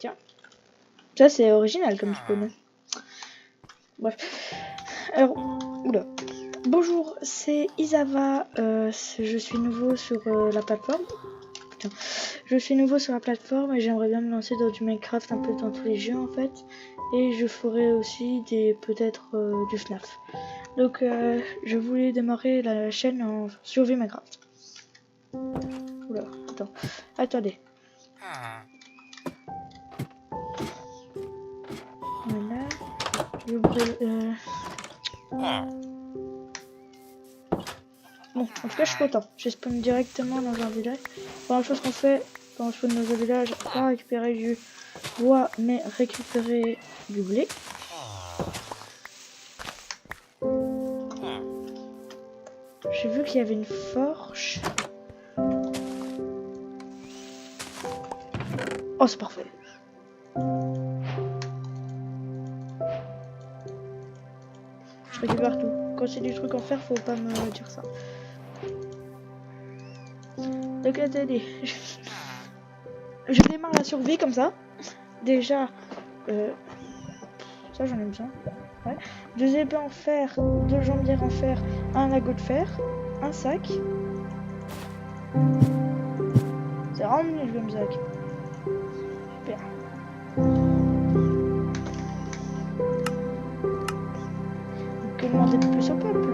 Tiens. Ça, c'est original comme typo, non? Bref. Alors, oula. Bonjour, c'est Isava. Je suis nouveau sur la plateforme. Putain. Je suis nouveau sur la plateforme et j'aimerais bien me lancer dans du Minecraft, un peu dans tous les jeux en fait. Et je ferai aussi peut-être du FNAF. Donc, je voulais démarrer la chaîne en survie Minecraft. Oula, attendez. Voilà. Bon, en tout cas, je suis content. Je spawn directement dans un village. Première chose qu'on fait quand on spawn dans un village, pas récupérer du bois, mais récupérer du blé. J'ai vu qu'il y avait une forge. Oh, c'est parfait. Je récupère tout. Quand c'est du truc en fer, faut pas me dire ça. Donc attendez, je démarre la survie comme ça. Déjà, ça j'en ai besoin. Ouais. 2 épées en fer, 2 jambières en fer, un lagot de fer, un sac. C'est vraiment nul comme sac. Super. Que demander de plus au peuple?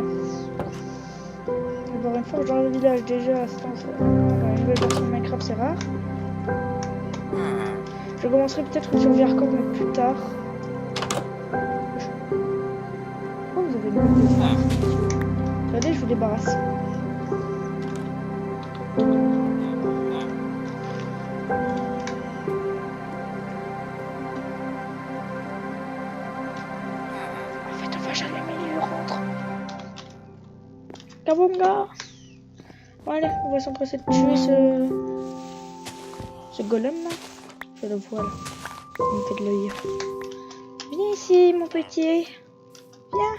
Avoir une forge dans le village déjà, dans la nouvelle version de Minecraft c'est rare. Je commencerai peut-être une survie hardcore mais plus tard. Oh, vous avez une bonne. Regardez, je vous débarrasse. En fait, on va jamais mais il rentre. Kabonga. Bon, allez, on va s'empresser de tuer ce golem là. Je le vois là. Il me fait de l'œil. Viens ici, mon petit. Viens.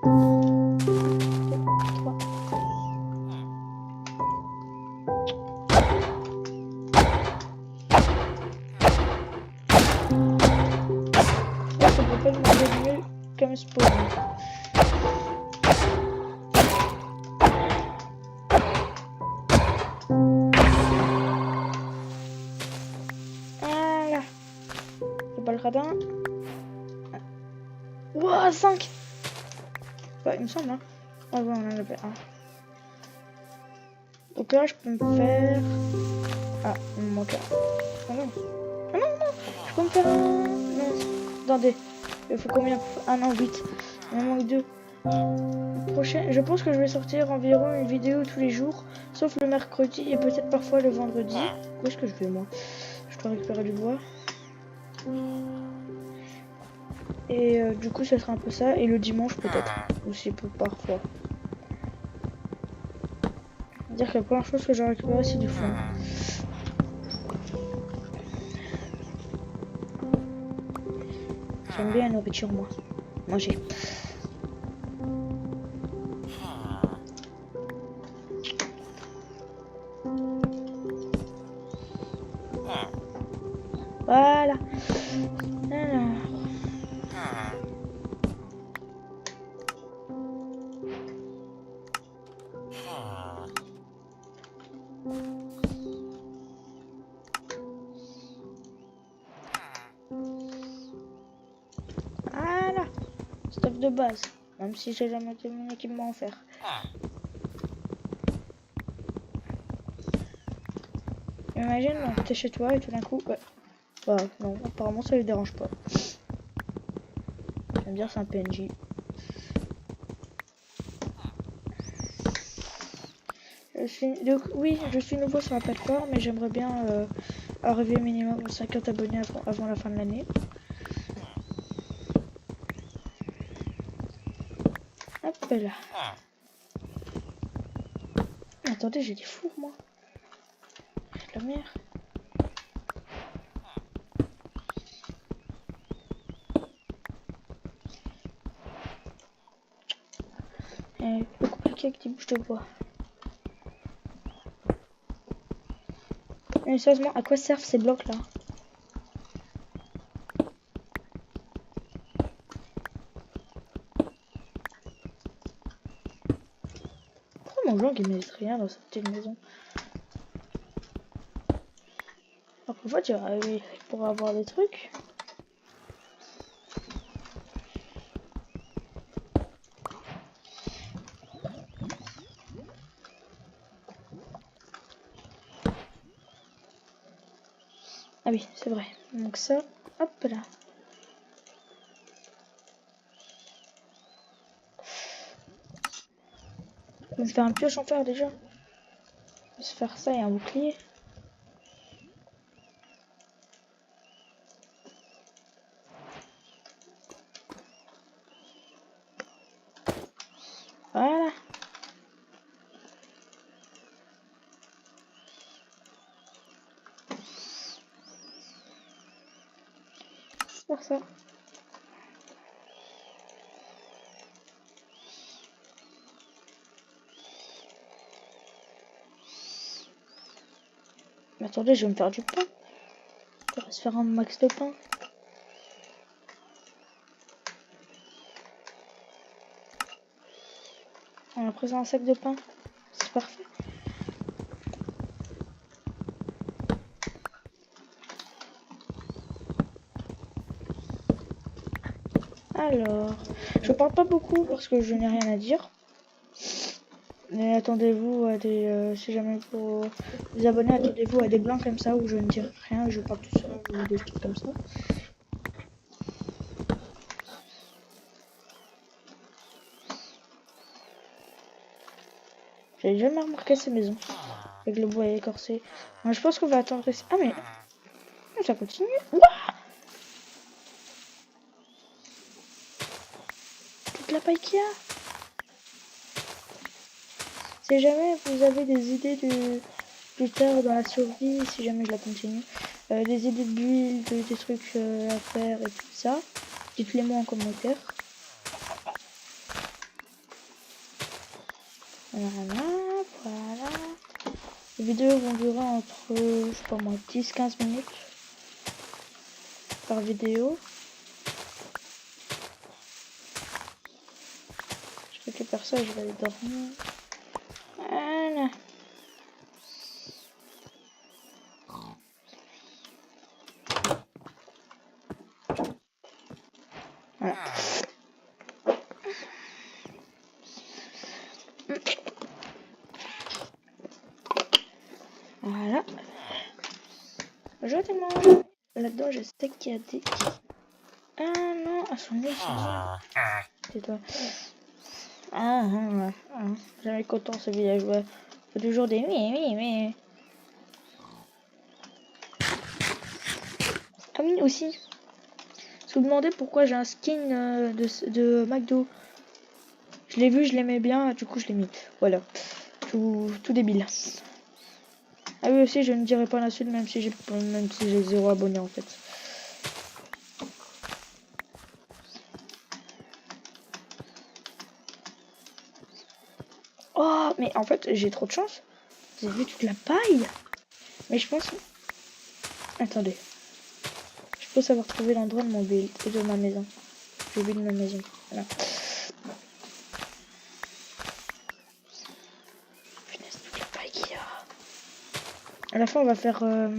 3. Là, ça peut pas demander mieux comme spawn. Voilà. Le bal radin. Ouah, 5. Ouais, il me semble, hein. Ah ouais, on en avait un. Donc là, je peux me faire... Ah, il me manque un. Ah non. Ah non, non. Je peux me faire un... Non. Attendez. Il faut combien? Ah non, 8. Il me manque 2. Prochain... Je pense que je vais sortir environ une vidéo tous les jours. Sauf le mercredi et peut-être parfois le vendredi. Où est-ce que je vais, moi? Je dois récupérer du bois. Et du coup, ça sera un peu ça. Et le dimanche, peut-être. Aussi, parfois. Dire que la première chose que j'ai récupéré, c'est du fond. J'aime bien la nourriture, moi. Manger. Voilà. Alors. Voilà. Stock de base. Même si j'ai jamais été mon équipement en fer. Imagine, donc t'es chez toi et tout d'un coup... Bah non, apparemment ça lui dérange pas. J'aime dire c'est un PNJ. Donc oui, je suis nouveau sur la plateforme et j'aimerais bien arriver minimum aux 50 abonnés avant la fin de l'année. Hop là. Attendez, j'ai des fours moi. La mer. Plus compliqué avec des bouches de bois. Mais sérieusement, à quoi servent ces blocs là? qu'ils mettent rien dans cette petite maison. Alors qu'en fait, il pourrait avoir des trucs. Ah oui, c'est vrai. Donc ça, hop là. Je vais me faire un pioche en fer déjà. Je vais se faire ça et un bouclier. Voilà. Faire ça. Mais attendez, je vais me faire du pain. On va se faire un max de pain. On a pris un sac de pain. C'est parfait. Alors, je parle pas beaucoup parce que je n'ai rien à dire. Mais attendez-vous à des... si jamais pour les abonnés, attendez-vous à des blancs comme ça où je ne dis rien, je parle tout seul ou des trucs comme ça. J'avais jamais remarqué ces maisons avec le bois écorcé. Alors, je pense qu'on va attendre ici. Ah mais ça continue. Ouah, toute la paille qu'il y a. Si jamais vous avez des idées de plus tard dans la survie, si jamais je la continue, des idées de build, des trucs à faire et tout ça, dites-les moi en commentaire. Voilà, voilà. Les vidéos vont durer entre, je sais pas moi, 10-15 minutes par vidéo. Je récupère ça et je vais aller dormir. Voilà. Voilà. Voilà. Je demande. Là-dedans, je sais qu'il y a des... Ah non, à son nez, c'est toi. Ouais. Jamais content ce villageois. Il fait toujours des oui. Ah oui, aussi. Si vous vous demandez pourquoi j'ai un skin de McDo. Je l'ai vu, je l'aimais bien, du coup je l'ai mis. Voilà. Tout débile. Ah oui aussi, je ne dirai pas la suite même si j'ai 0 abonnés en fait. Oh, mais en fait, j'ai trop de chance. Vous avez vu toute la paille. Mais je pense... Attendez. Je pense avoir trouvé l'endroit de mon build et de ma maison. Je build ma maison. Voilà. Punaise, toute la paille qu'il y a. À la fin, on va faire... ouais,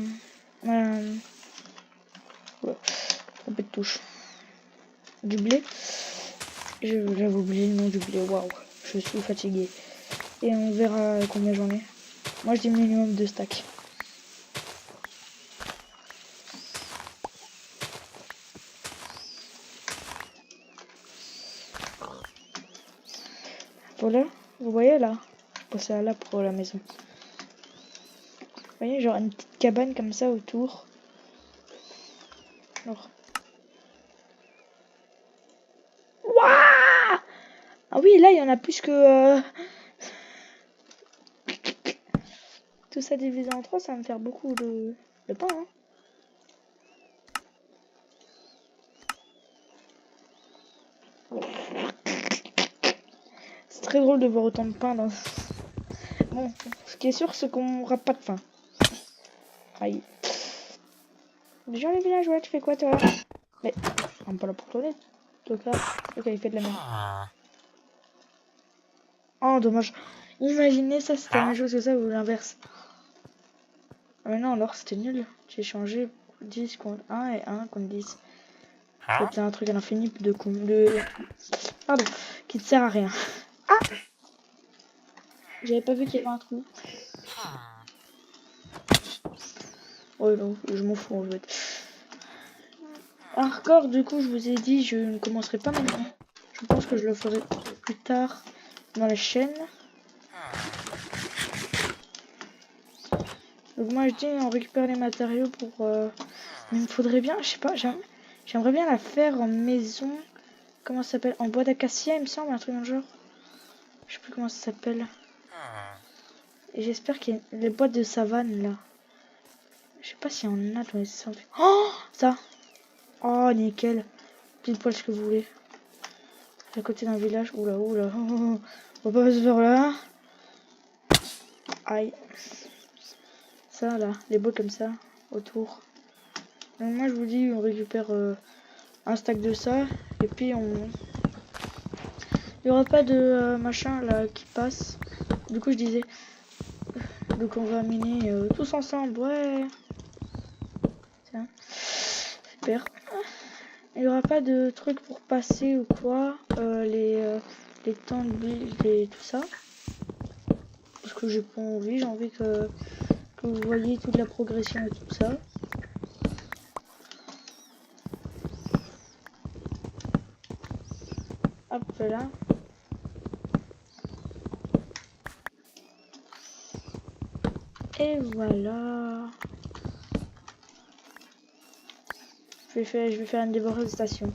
un peu de touche. Du blé. J'avais oublié le nom du blé. Waouh. Je suis fatiguée. Et on verra combien j'en ai. Moi, je dis minimum 2 stacks. Voilà, vous voyez là, je pensais à là pour la maison. Vous voyez, genre une petite cabane comme ça autour. Alors. Waouh! Ah oui, là il y en a plus que... Tout ça divisé en 3, ça va me faire beaucoup de pain. Hein. C'est très drôle de voir autant de pain dans... Bon, ce qui est sûr, c'est qu'on n'aura pas de faim. Aïe. Déjà les villageois, tu fais quoi toi? Mais, on est pas là pour tourner. Ok, il fait de la merde. Oh, dommage. Imaginez ça, c'était la même chose que ça ou l'inverse. Ah mais non, alors c'était nul. J'ai changé 10 contre 1 et 1 contre 10. C'était un truc à l'infini Pardon, qui ne sert à rien. Ah, j'avais pas vu qu'il y avait un trou. Oh non, je m'en fous en fait. Un record, du coup, je vous ai dit, je ne commencerai pas maintenant. Je pense que je le ferai plus tard dans la chaîne. Donc moi je dis on récupère les matériaux pour... Mais il me faudrait bien, je sais pas, j'aimerais bien la faire en maison. Comment ça s'appelle? En bois d'acacia il me semble, un truc dans le genre. Je sais plus comment ça s'appelle. Et j'espère qu'il y a les boîtes de savane là. Je sais pas s'il y en a dans les savane. Oh ça. Oh nickel. Pile poil ce que vous voulez. À côté d'un village. Oula oula. Oh, on va pas se faire là. Aïe. Ça là, les bois comme ça, autour. Donc moi je vous dis on récupère un stack de ça. Et puis on... Il y aura pas de machin là qui passe. Du coup je disais... Donc on va miner tous ensemble, ouais. Tiens. Super. Il y aura pas de truc pour passer ou quoi. Les temps de build et tout ça. Parce que j'ai pas envie, j'ai envie que vous voyez toute la progression et tout ça. Hop là. Et voilà. Je vais faire une déforestation.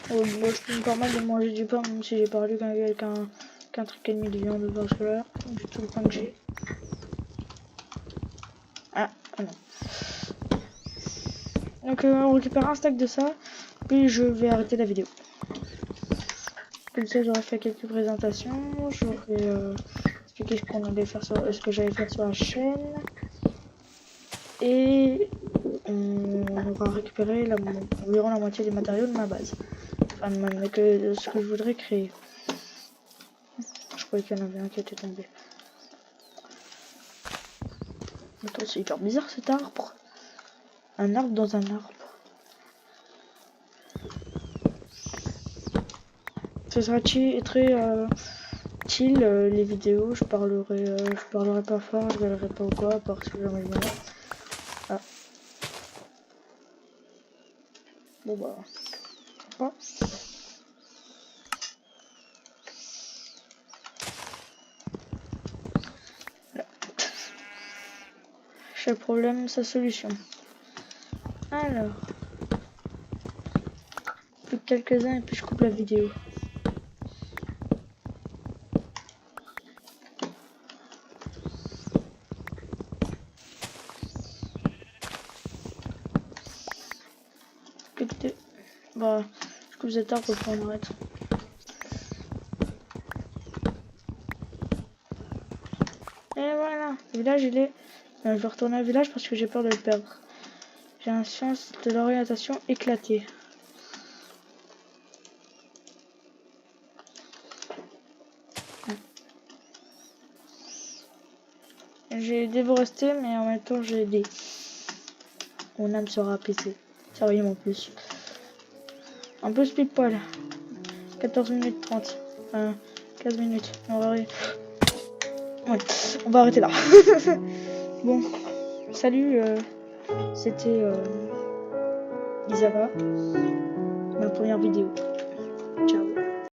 Oh, bon, je peux me permettre de manger du pain même si j'ai parlé qu'un truc et demi de viande parce que là, vu tout le pain que j'ai. Ah non. Donc on récupère un stack de ça, puis je vais arrêter la vidéo. Comme ça j'aurais fait quelques présentations, j'aurais expliqué ce que j'allais faire sur la chaîne. Et on aura récupéré environ la moitié des matériaux de ma base. Enfin de ce que je voudrais créer. Je croyais qu'il y en avait un qui était tombé. Attends, c'est hyper bizarre cet arbre. Un arbre dans un arbre. Ce sera très chill les vidéos. Je parlerai pas fort, je gueulerai pas ou quoi, parce que j'en ai bien. Ah. Bon bah. Oh. Chaque problème, sa solution. Alors. Plus que quelques-uns et puis je coupe la vidéo. Bah, je coupe cet arbre pour en arrêter. Et voilà, le village il est... je vais retourner au village parce que j'ai peur de le perdre. J'ai un sens de l'orientation éclaté. J'ai déforesté mais en même temps j'ai aidé. Mon âme sera apaisée. Sérieusement plus. Un peu speed poil. 14 minutes 30. 15 minutes. On va arrêter. Ouais, on va arrêter là. Bon, salut. C'était Isava. Ma première vidéo. Ciao.